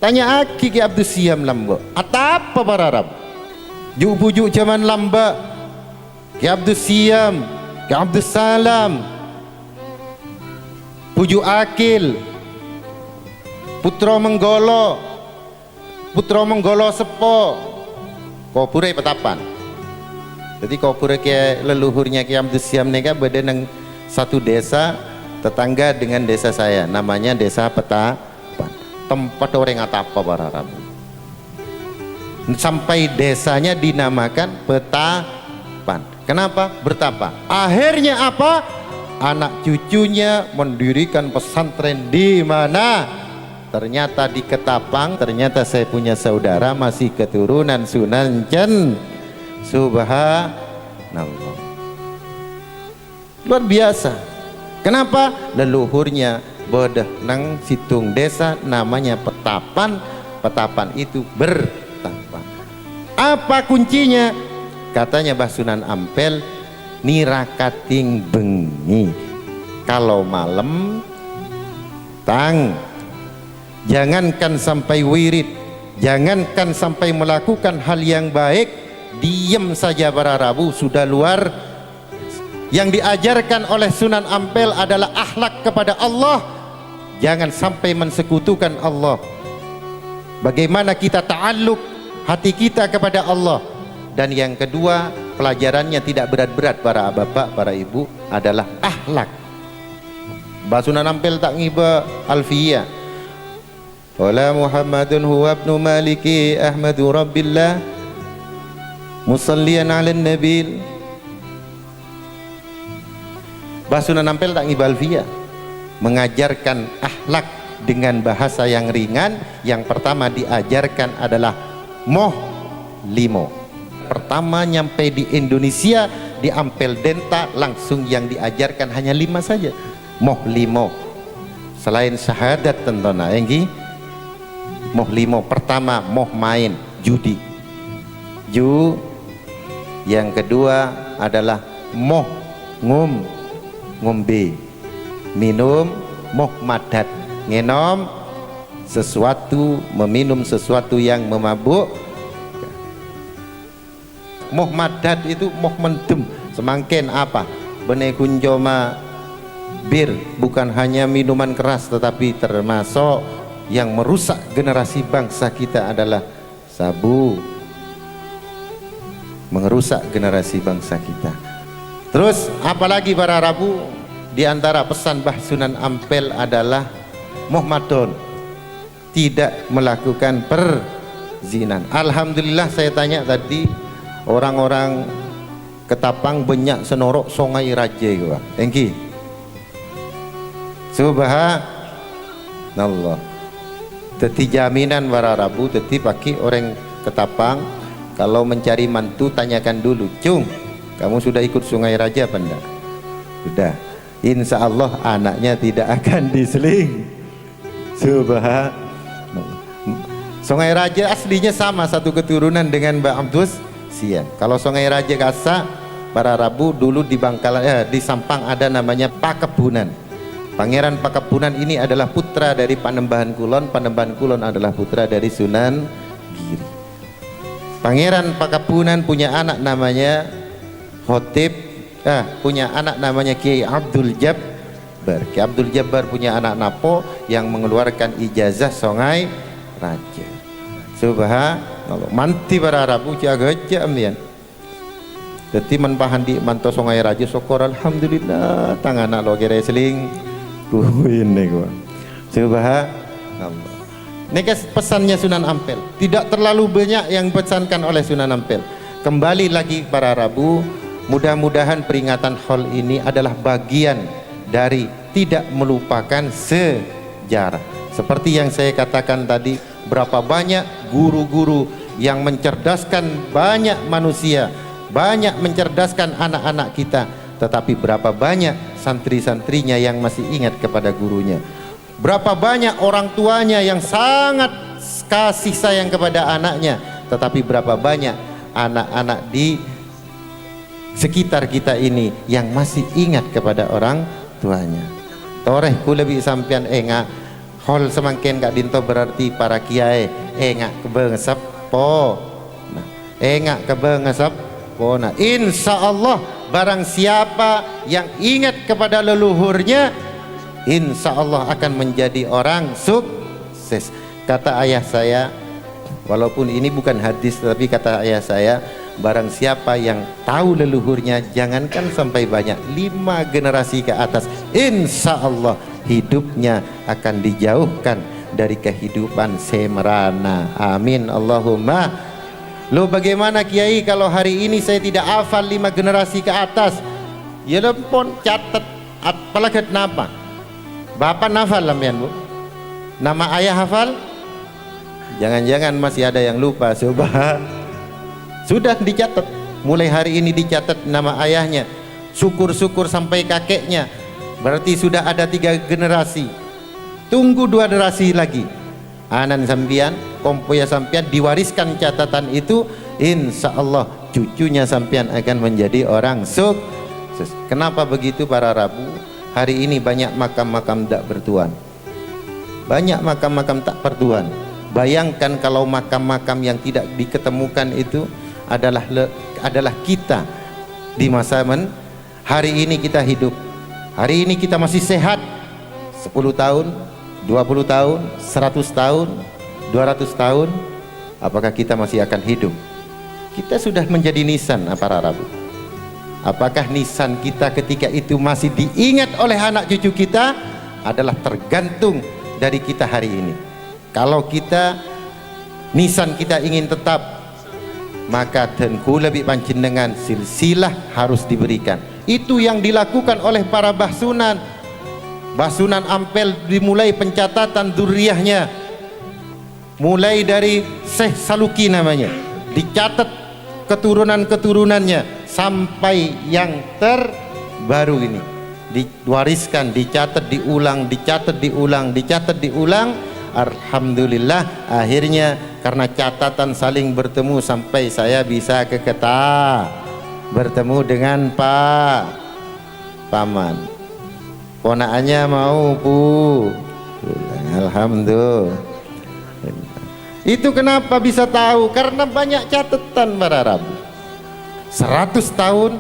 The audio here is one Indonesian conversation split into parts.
Tanya aki ke Abdul Siam lamba. Atapa bararab. Juk-bujuk zaman lamba. Ke Abdul Siam, ke Abdul Salam. Pujuk akil. Putra Menggolo. Putra Menggolo sepo. Kau purai petapan. Jadi kau purai ke leluhurnya ke Abdul Siam ni kan berada nang satu desa tetangga dengan desa saya, namanya desa Petapan. Tempat orang atapa bararab. Sampai desanya dinamakan Petapan. Kenapa? Bertapa. Akhirnya apa? Anak cucunya mendirikan pesantren di mana? Ternyata di Ketapang. Ternyata saya punya saudara masih keturunan Sunan Cenn. Subhanallah. Luar biasa. Kenapa? Leluhurnya bodoh nang situng desa namanya Petapan. Petapan itu bertapa. Apa kuncinya? Katanya Mbah Sunan Ampel, nirakating bengi. Kalau malam tang, jangankan sampai wirid, jangankan sampai melakukan hal yang baik, diam saja para Rabu sudah luar. Yang diajarkan oleh Sunan Ampel adalah akhlak kepada Allah. Jangan sampai mensekutukan Allah. Bagaimana kita ta'alluq hati kita kepada Allah. Dan yang kedua, pelajarannya tidak berat-berat para bapak, para ibu, adalah akhlak. Mbah Sunan Ampel tak ngiba alfiyah. Wala Muhammadun huwa ibnu Maliki Ahmadu Rabbillah musalliyan ala nabil. Mbah Sunan Ampel tak ngiba alfiyah, mengajarkan akhlak dengan bahasa yang ringan. Yang pertama diajarkan adalah moh limo. Pertama nyampe di Indonesia di Ampel Denta, langsung yang diajarkan hanya 5 saja, moh limo. Selain syahadat tentona enggi moh limo. Pertama moh main judi, yang kedua adalah moh ngombe minum, moh madat ngenom sesuatu, meminum sesuatu yang memabuk. Moh madat itu moh mendem, semangkin apa bene kunjoma bir, bukan hanya minuman keras tetapi termasuk yang merusak generasi bangsa kita adalah sabu, merusak generasi bangsa kita. Terus apalagi para Rabu, di antara pesan Mbah Sunan Ampel adalah moh madon, tidak melakukan perzinan. Alhamdulillah saya tanya tadi, orang-orang Ketapang banyak senorok Sungai Raja gua. Engki. Subhanallah. Teti jaminan para Rabu, teti paki orang Ketapang kalau mencari mantu tanyakan dulu, "Cung, kamu sudah ikut Sungai Raja apa enggak?" Sudah. Insya Allah anaknya tidak akan diseling. Subhanallah. Sungai Raja aslinya sama, satu keturunan dengan Mbak Abdus Sian. Kalau Sungai Raja Kasa, para Rabu dulu di Bangkalan, di Sampang ada namanya Pakebunan. Pangeran Pakebunan ini adalah putra dari Panembahan Kulon. Panembahan Kulon adalah putra dari Sunan Giri. Pangeran Pakebunan punya anak namanya Khotib, punya anak namanya Kiai Abdul Jabbar. Kiai Abdul Jabbar punya anak Napo yang mengeluarkan ijazah Sungai Raja. Subhanallah. Manti para Rabu jaga jam yan. Jadi menpahan di manto Sungai Raja syukur alhamdulillah, tangan lo kira seling kuin nih gua. Subhanallah. Ini pesannya Sunan Ampel. Tidak terlalu banyak yang pesankan oleh Sunan Ampel. Kembali lagi para Rabu, mudah-mudahan peringatan haul ini adalah bagian dari tidak melupakan sejarah. Seperti yang saya katakan tadi, berapa banyak guru-guru yang mencerdaskan banyak manusia, banyak mencerdaskan anak-anak kita, tetapi berapa banyak santri-santrinya yang masih ingat kepada gurunya. Berapa banyak orang tuanya yang sangat kasih sayang kepada anaknya, tetapi berapa banyak anak-anak di sekitar kita ini yang masih ingat kepada orang tuanya. Toreh ku lebih sampian enga hol semangken kak dinto berarti para kiai ngak kebengesep po nah ngak kebengesep po nah insya Allah barang siapa yang ingat kepada leluhurnya insya Allah akan menjadi orang sukses. Kata ayah saya, walaupun ini bukan hadis tapi kata ayah saya, barang siapa yang tahu leluhurnya jangankan sampai banyak 5 generasi ke atas insya Allah hidupnya akan dijauhkan dari kehidupan semerana. Amin Allahumma. Lo bagaimana kiai kalau hari ini saya tidak hafal 5 generasi ke atas? Ya lempon catat apalagi kenapa? Bapak hafal lampian bu? Nama ayah hafal? Jangan-jangan masih ada yang lupa. Coba sudah dicatat, mulai hari ini dicatat nama ayahnya, syukur-syukur sampai kakeknya, berarti sudah ada 3 generasi. Tunggu 2 generasi lagi, anan sampian, kompoya sampian diwariskan catatan itu, insya Allah cucunya sampian akan menjadi orang sukses. Kenapa begitu para Rabu? Hari ini banyak makam-makam tak bertuan, banyak makam-makam tak bertuan. Bayangkan kalau makam-makam yang tidak diketemukan itu adalah kita di masa hari ini kita hidup, hari ini kita masih sehat 10 tahun, 20 tahun, 100 tahun, 200 tahun, apakah kita masih akan hidup? Kita sudah menjadi nisan para Rabu. Apakah nisan kita ketika itu masih diingat oleh anak cucu kita? Adalah tergantung dari kita hari ini. Kalau kita nisan kita ingin tetap, maka tenku lebih panjenengan silsilah harus diberikan. Itu yang dilakukan oleh para Bahsunan. Bahsunan Ampel dimulai pencatatan dzurriyyahnya, mulai dari Syekh Saluki namanya, dicatat keturunan-keturunannya sampai yang terbaru ini diwariskan, dicatat diulang, dicatat diulang, dicatat diulang. Alhamdulillah akhirnya karena catatan saling bertemu sampai saya bisa ke Kedah bertemu dengan Pak Paman, ponakannya mau Bu. Alhamdulillah. Itu kenapa bisa tahu? Karena banyak catatan para Rabu. 100 tahun,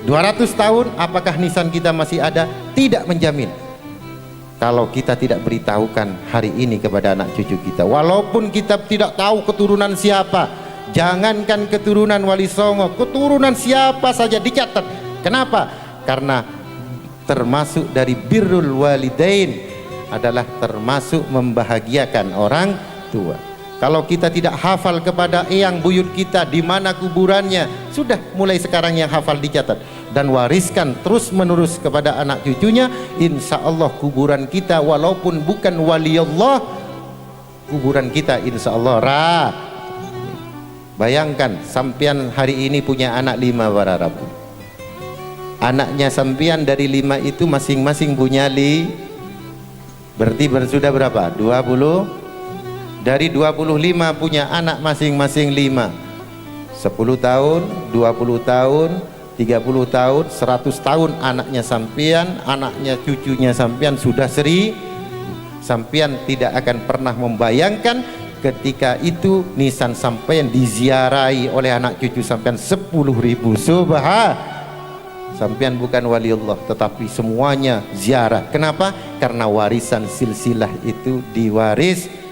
200 tahun, apakah nisan kita masih ada? Tidak menjamin. Kalau kita tidak beritahukan hari ini kepada anak cucu kita, walaupun kita tidak tahu keturunan siapa, jangankan keturunan Wali Songo, keturunan siapa saja dicatat. Kenapa? Karena termasuk dari birrul walidain adalah termasuk membahagiakan orang tua. Kalau kita tidak hafal kepada eyang buyut kita di mana kuburannya, sudah mulai sekarang yang hafal dicatat dan wariskan terus menerus kepada anak cucunya. Insya Allah kuburan kita walaupun bukan wali Allah, kuburan kita insya Allah bayangkan sampian hari ini punya anak 5 para Rabu. Anaknya sampian dari 5 itu masing-masing punya berarti sudah berapa? 20. Dari 25 punya anak masing-masing 5. 10 tahun, 20 tahun, 30 tahun, 100 tahun anaknya sampian, anaknya cucunya sampian sudah 1000. Sampian tidak akan pernah membayangkan ketika itu nisan sampian diziarahi oleh anak cucu sampian 10.000. Sampian bukan wali Allah tetapi semuanya ziarah. Kenapa? Karena warisan silsilah itu diwaris